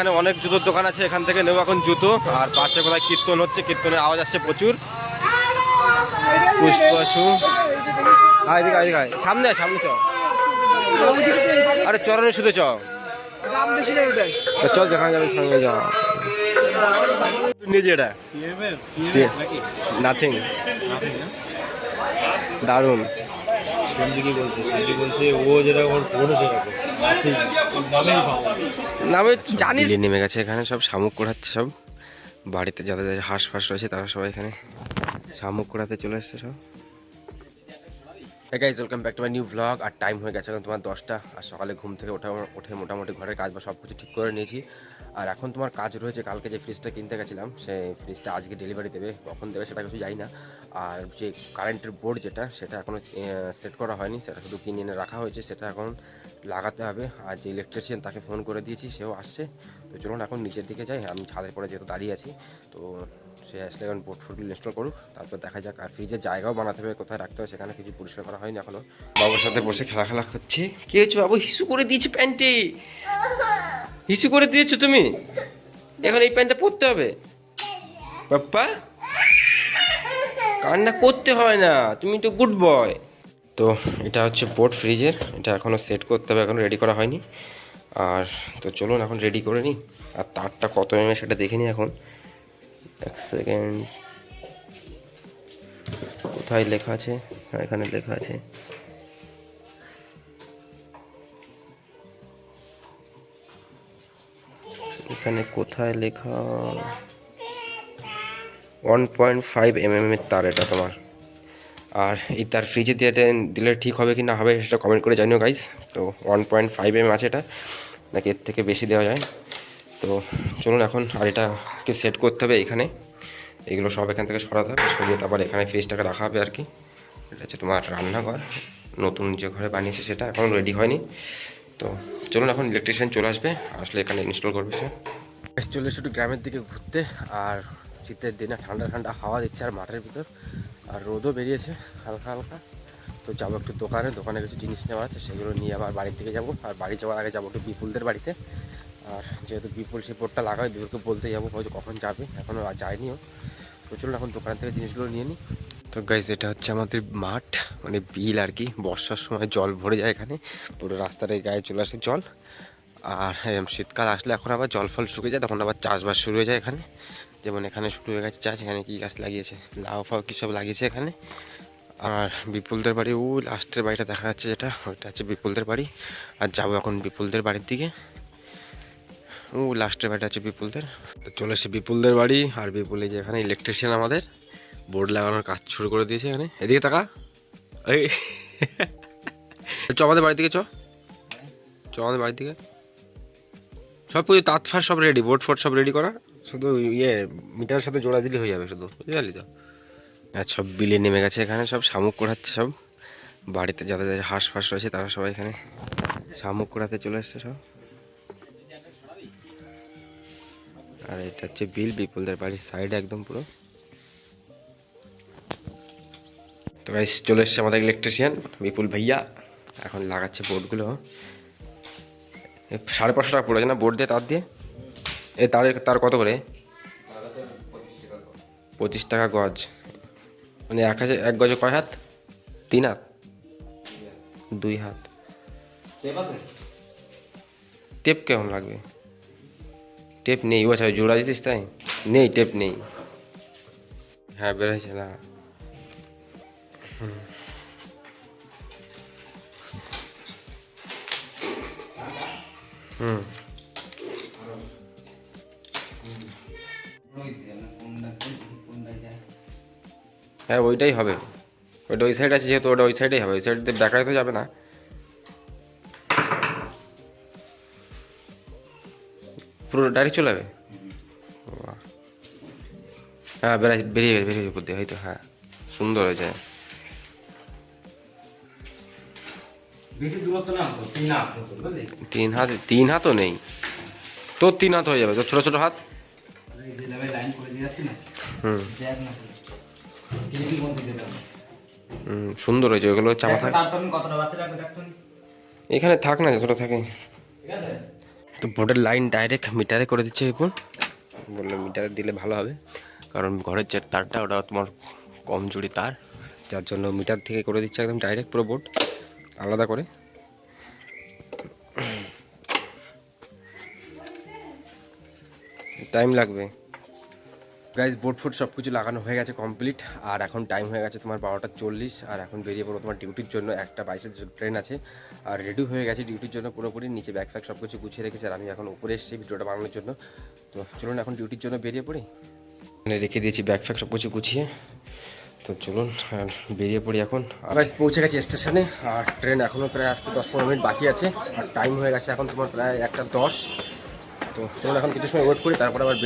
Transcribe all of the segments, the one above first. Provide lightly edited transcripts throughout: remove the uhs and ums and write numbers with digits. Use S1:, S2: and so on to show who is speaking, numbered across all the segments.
S1: এখানে অনেক জুতোর দোকান আছে, এখান থেকে নেবো এখন জুতো। আর পাশে কোথায় কীর্তন হচ্ছে, কীর্তনের আওয়াজ আসছে প্রচুর। পুষ্পাশু সামনে সামনে চ, আরে চরণে শুধু চ, চল যেখানে যাবে সঙ্গে যা। নিজে এটা নাথিং, দারুণ। নামে জানিস নেমে গেছে এখানে, সব শামুক করাচ্ছে। সব বাড়িতে যাদের যাদের হাঁস ফাঁস রয়েছে তারা সবাই এখানে শামুক করাতে চলে এসছে সব। Guys, welcome back to my new blog. আর টাইম হয়ে গেছে এখন তোমার 10টা। আর সকালে ঘুম থেকে উঠে মোটামুটি ঘরের কাজ বা সব কিছু ঠিক করে নিয়েছি। আর এখন তোমার কাজ রয়েছে, কালকে যে ফ্রিজটা কিনতে গেছিলাম সেই ফ্রিজটা আজকে ডেলিভারি দেবে, কখন দেবে সেটা কিছু জানি না। আর যে কারেন্টের বোর্ড যেটা, সেটা এখনও সেট করা হয়নি, সেটা শুধু কিনে এনে রাখা হয়েছে, সেটা এখন লাগাতে হবে। আর যে ইলেকট্রিশিয়ান তাকে ফোন করে দিয়েছি, সেও আসছে। তো চলুন এখন নিচের দিকে যাই, আমি ছাদের পরে যেহেতু দাঁড়িয়ে আছি। তো সে আসলে এখন বোর্ড ফোর্ডগুলো ইনস্টল করুক, তারপর দেখা যাক। আর ফ্রিজের জায়গাও বানাতে হবে, কোথায় রাখতে হবে সেখানে কিছু পরিষ্কার করা হয়নি এখনো। বাবুর সাথে বসে খেলা করছে। কি হয়েছে বাবু? হিসু করে দিয়েছে প্যান্টে, হিসু করে দিয়েছো তুমি। এখন এই প্যান্টটা পরতে হবে বাপ্পা, কান্না করতে হয় না, তুমি তো গুড বয়। তো এটা হচ্ছে বোর্ড ফ্রিজের, এটা এখনও সেট করতে হবে, এখনও রেডি করা হয়নি। আর তো চলুন এখন রেডি করে নিই। আর তারটা কত সেটা দেখে নিই এখন। এক সেকেন্ড, কোথায় লেখা আছে? হ্যাঁ, এখানে লেখা আছে। এখানে কোথায় লেখা? 1.5 mm এর তার এটা তোমার। আর এই তার ফ্রিজে দিয়ে দিলে ঠিক হবে কি না হবে সেটা কমেন্ট করে জানিও গাইস। তো 1.5 mm আছে এটা, নাকি এর থেকে বেশি দেওয়া যায়? তো চলুন এখন। আর এটাকে সেট করতে হবে এখানে, এগুলো সব এখান থেকে সরাতে হবে, সরিয়ে তারপর এখানে ফ্রিজটাকে রাখা হবে আর কি। এটা হচ্ছে তোমার রান্নাঘর, নতুন যে ঘরে বানিয়েছে সেটা এখনও রেডি হয়নি। তো চলুন এখন ইলেকট্রিশিয়ান চলে আসবে, আসলে এখানে ইনস্টল করবে সে। চলে এসে একটু গ্রামের দিকে ঘুরতে। আর শীতের দিনে ঠান্ডা ঠান্ডা হাওয়া দিচ্ছে আর মাঠের ভিতর, আর রোদও বেরিয়েছে হালকা হালকা। তো যাবো একটু দোকানে, দোকানে কিছু জিনিস নেওয়া আছে, সেগুলো নিয়ে আবার বাড়ির দিকে যাবো। আর বাড়ি যাওয়ার আগে যাবো একটু বিপুলদের বাড়িতে। আর যেহেতু বিপুল সেই বোর্ডটা লাগাই, বিপুলকে বলতে যাবো, হয়তো কখন যাবে, এখনও যায়নিও। তো চলুন এখন দোকান থেকে জিনিসগুলো নিয়ে নিই। তো গাইজ, এটা হচ্ছে আমাদের মাঠ, মানে বিল আর কি। বর্ষার সময় জল ভরে যায় এখানে, পুরো রাস্তার এই গায়ে চলে আসে জল। আর শীতকাল আসলে এখন আবার জল ফল শুকিয়ে যায়, তখন আবার চাষবাস শুরু হয়ে যায় এখানে। যেমন এখানে শুরু হয়ে গেছে চাষ, এখানে কী গাছ লাগিয়েছে, লাউ ফাউ কী সব লাগিয়েছে এখানে। আর বিপুলদের বাড়ি ও লাস্টের বাড়িটা দেখা যাচ্ছে, যেটা ওইটা হচ্ছে বিপুলদের বাড়ি। আর যাবো এখন বিপুলদের বাড়ির দিকে। ও লাস্টের বাড়িটা হচ্ছে বিপুলদের। তো চলে এসে বিপুলদের বাড়ি। আর বিপুল এই যে এখানে ইলেকট্রিশিয়ান আমাদের বোর্ড লাগানোর কাজ শুরু করে দিয়েছে এখানে। এদিকে তাকা, এই চ আমাদের বাড়ি থেকে, চ চ আমাদের বাড়ির দিকে। সব কিছু তাঁত ফাঁস সব রেডি, বোর্ড ফোর্ড সব রেডি করা, শুধু মিটারের সাথে জোড়া দিলে হয়ে যাবে শুধু, বুঝতে পারলি তো। আর সব বিলে নেমে গেছে এখানে, সব শামুক করাচ্ছে সব। বাড়িতে যাদের যাদের হাঁস ফাঁস রয়েছে তারা সবাই এখানে শামুক করাতে চলে এসছে সব। আর এটা হচ্ছে বিপুলদের বাড়ির সাইড একদম পুরো। তো গাইস, চলে এসছে আমাদের ইলেকট্রিশিয়ান বিপুল ভাইয়া, এখন লাগাচ্ছে বোর্ডগুলো। 550 টাকা পড়েছে না বোর্ড দিয়ে, তার দিয়ে। তার কত করে? 25 টাকা গজ। মানে এক গজে কয় হাত? 3 হাত, 2 হাত। টেপ কেমন লাগবে? টেপ নেই, ও আচ্ছা জোড়া দিতিস তাই? নেই, টেপ নেই। হ্যাঁ বেরোচ্ছে না। হুম, হ্যাঁ ওইটাই হবে। ওইটা ওই সাইড আছে যেহেতু, ওটা ওই সাইডেই হবে, ওই সাইড দিয়ে ব্যাকারে তো যাবে না। পুরো ডাইরেক্ট চলে যাবে। হ্যাঁ বেরিয়ে গেছে উপর দিয়ে, হয়তো। হ্যাঁ সুন্দর হয়েছে। তিন হাতও নেই তোর, 3 হাত হয়ে যাবে তোর, ছোট ছোট হাত। হুম সুন্দর হয়েছে, ওগুলো চাপা থাক। এখানে থাক না, যতটা থাকে। তো বোর্ডের লাইন ডাইরেক্ট মিটারে করে দিচ্ছে এখন, বললো মিটারে দিলে ভালো হবে, কারণ ঘরের যে তারটা ওটা তোমার কম জুড়ি তার, যার জন্য মিটার থেকে করে দিচ্ছে একদম ডাইরেক্ট পুরো বোর্ড আলাদা করে। টাইম লাগবে গাইজ। বোর্ড ফোর্ড সব কিছু লাগানো হয়ে গেছে কমপ্লিট, আর এখন টাইম হয়ে গেছে তোমার 12:40, আর এখন বেরিয়ে পড়বো তোমার ডিউটির জন্য। 1:22-এর ট্রেন আছে, আর রেডি হয়ে গেছে ডিউটির জন্য পুরোপুরি। নিচে ব্যাগ ফ্যাগ সব কিছু গুছিয়ে রেখেছে, আর আমি এখন উপরে এসেছি ভিডিওটা বানানোর জন্য। তো চলুন এখন ডিউটির জন্য বেরিয়ে পড়ি। রেখে দিয়েছি ব্যাগ ফ্যাগ সব কিছু গুছিয়ে, তো চলুন বেরিয়ে পড়ি এখন। গাইজ পৌঁছে গেছি স্টেশনে, আর ট্রেন এখনও প্রায় আসতে 10-15 মিনিট বাকি আছে, আর টাইম হয়ে গেছে এখন তোমার প্রায় 1:10। তো চলুন এখন কিছু সময় ওয়েট করি, তারপরে আবার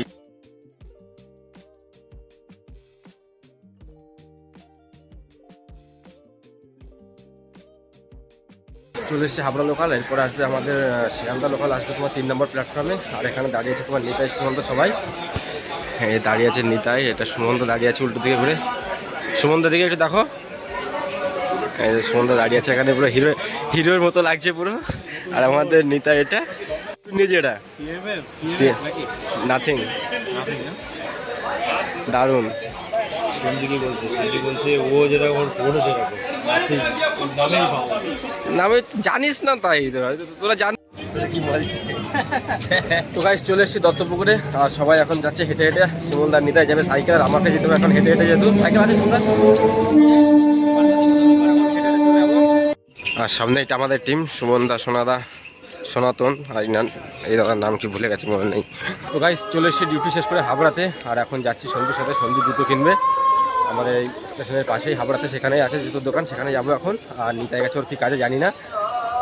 S1: চলে এসছে হাবড়া লোকাল। এরপরে আসবে আমাদের শিয়ালদা লোকাল, আসবে তোমার 3 নম্বর প্ল্যাটফর্মে। আর এখানে দাঁড়িয়ে আছে তোমার নিতাই, সুমন্ত সবাই। হ্যাঁ দাঁড়িয়ে আছে নিতাই, এটা সুমন্ত দাঁড়িয়ে আছে উল্টো দিকে ঘুরে। সুমন্ত দিকে একটু দেখো, এই যে সুমন্ত দাঁড়িয়ে আছে এখানে, পুরো হিরোর মতো লাগছে পুরো। আর আমাদের নিতাই এটা নিজে, এটা নাথিং, দারুণ।
S2: বলছে ও যেরকম
S1: নামে জানিস না তাই তোরা জান কি বলছিস। তো গাইস চলে এসেছি দত্তপুকুরে, আর সবাই এখন যাচ্ছে হেঁটে হেঁটে। সুমনদার নিতাই যাবে সাইকেল, আর আমাকে যেতে হবে এখন হেঁটে হেঁটে, যেহেতু সাইকেল আছে সুমনদার। আর সামনে এটা আমাদের টিম, সুমনদা, সোনাদা, সনাতন, আর এই দাদার নাম কি ভুলে গেছে, মনে নেই। তো গাইস চলে এসেছি ডিউটি শেষ করে হাবড়াতে, আর এখন যাচ্ছি সঞ্জুর সাথে। সঞ্জু জুতো কিনবে আমাদের এই স্টেশনের পাশেই হাবড়াতে, সেখানেই আছে জুতোর দোকান, সেখানে যাবো এখন। আর নিতাই গেছে ওর কি কাজে জানি না।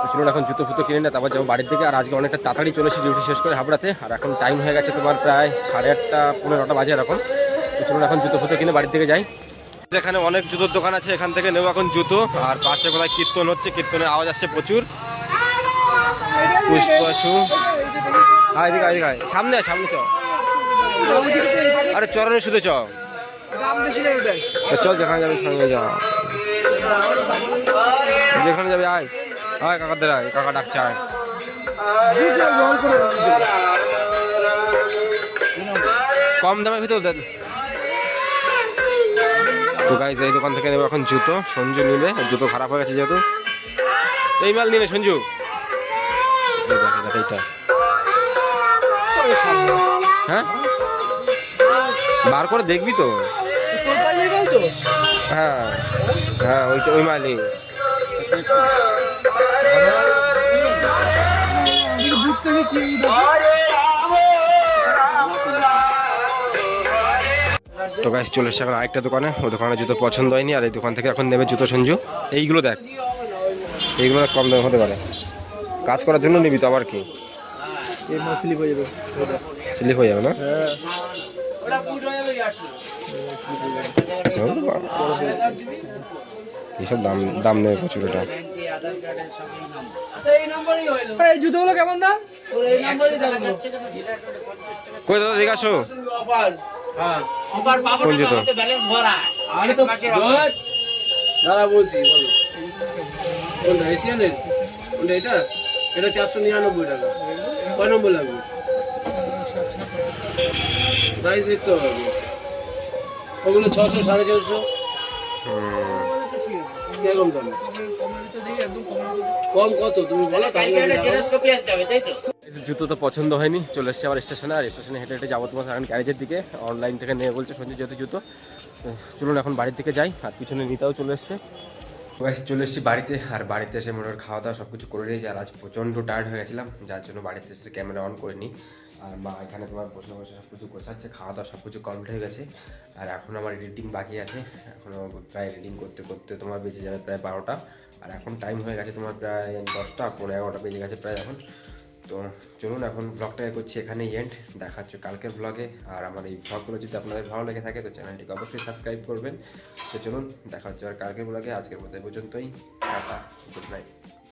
S1: তো চলুন এখন জুতো ফুতো কিনে না, তারপর যাবো বাড়ির দিকে। আর আজকে অনেকটা তাড়াতাড়ি চলে এসেছি ডিউটি শেষ করে হাবড়াতে, আর এখন টাইম হয়ে গেছে তোমার প্রায় 8:30, 9:15 বাজে এরকম। তো চলুন এখন জুতো ফুতো কিনে বাড়ির দিকে যাই। এখানে অনেক জুতোর দোকান আছে, এখান থেকে নেবো এখন জুতো। আর পাশে কোথায় কীর্তন হচ্ছে, কীর্তনের আওয়াজ আসছে প্রচুর। পুষ্পাশু সামনে সামনে চ, আরে চরণে শুধু চ, চল যেখানে যাবে সঙ্গে যা, যেখানে যাবে আয় আয়, কাকাদের আয়, কাকা ডাকছে আয়। কম দামের ভিতর। তো গাইস এই দোকান থেকে নেবো এখন জুতো, সঞ্জু নিবে, জুতো খারাপ হয়ে গেছে যেহেতু। এই মাল নিবে সঞ্জু, এইটা হ্যাঁ বার করে দেখবি তো। হ্যাঁ হ্যাঁ ওই মালই। তো গাইস চলে এসছে এখন আরেকটা দোকানে, ওই দোকানে জুতো পছন্দ হয়নি, আর এই দোকান থেকে এখন নেবে জুতো সঞ্জু। এইগুলো দেখ, এইগুলো কম দাম হতে পারে, কাজ করার জন্য নিবি তো আবার কি, স্লিপ হয়ে যাবে না। এইসব দাম দাম নেবে প্রচুর। এটা
S3: জুতোগুলো কেমন দাম?
S1: কই দাদা দেখে আসো, কোন জুতো?
S3: দাঁড়া বলছি, বলো কোনটা এশিয়ানের? কোনটা এটা? এটা 499 টাকা। কয় নম্বর লাগবে? সাইজ দেখতে হবে, ওগুলো 600, 450। কিরকম দাম? কম কত তুমি বলো।
S1: জুতো তো পছন্দ হয়নি, চলে এসছে আবার স্টেশনে। আর স্টেশনে হেঁটে হেঁটে যাবো তোমার এখন গ্যারেজের দিকে, অনলাইন থেকে নেবে বলছে সঞ্জু যেহেতু জুতো। চলুন এখন বাড়ির দিকে যাই। আর পিছনে নিতাও চলে এসছে। চলে এসেছি বাড়িতে, আর বাড়িতে এসে মনে হয় খাওয়া দাওয়া সব কিছু করে দিয়েছি। আর আজ প্রচণ্ড টায়ার্ড হয়ে গেছিলাম, যার জন্য বাড়িতে এসে ক্যামেরা অন করিনি। আর মা এখানে তোমার বসে বসে সব কিছু গোছাচ্ছে, খাওয়া দাওয়া সব কিছু কমপ্লিট হয়ে গেছে। আর এখন আমার এডিটিং বাকি আছে, এখনও প্রায় এডিটিং করতে করতে তোমার বেজে যাবে প্রায় 12টা। আর এখন টাইম হয়ে গেছে তোমার প্রায় 10টা, 11:15 বেজে গেছে প্রায় এখন। তো চলুন এখন ব্লগটাকে করছি এখানেই এন্ড, দেখা হচ্ছে কালকের ব্লগে। আর আমার এই ব্লগগুলো যদি আপনাদের ভালো লেগে থাকে তো চ্যানেলটিকে অবশ্যই সাবস্ক্রাইব করবেন। তো চলুন দেখা হচ্ছে আর কালকের ব্লগে। আজকের মতো পর্যন্তই, টাটা, গুড নাইট।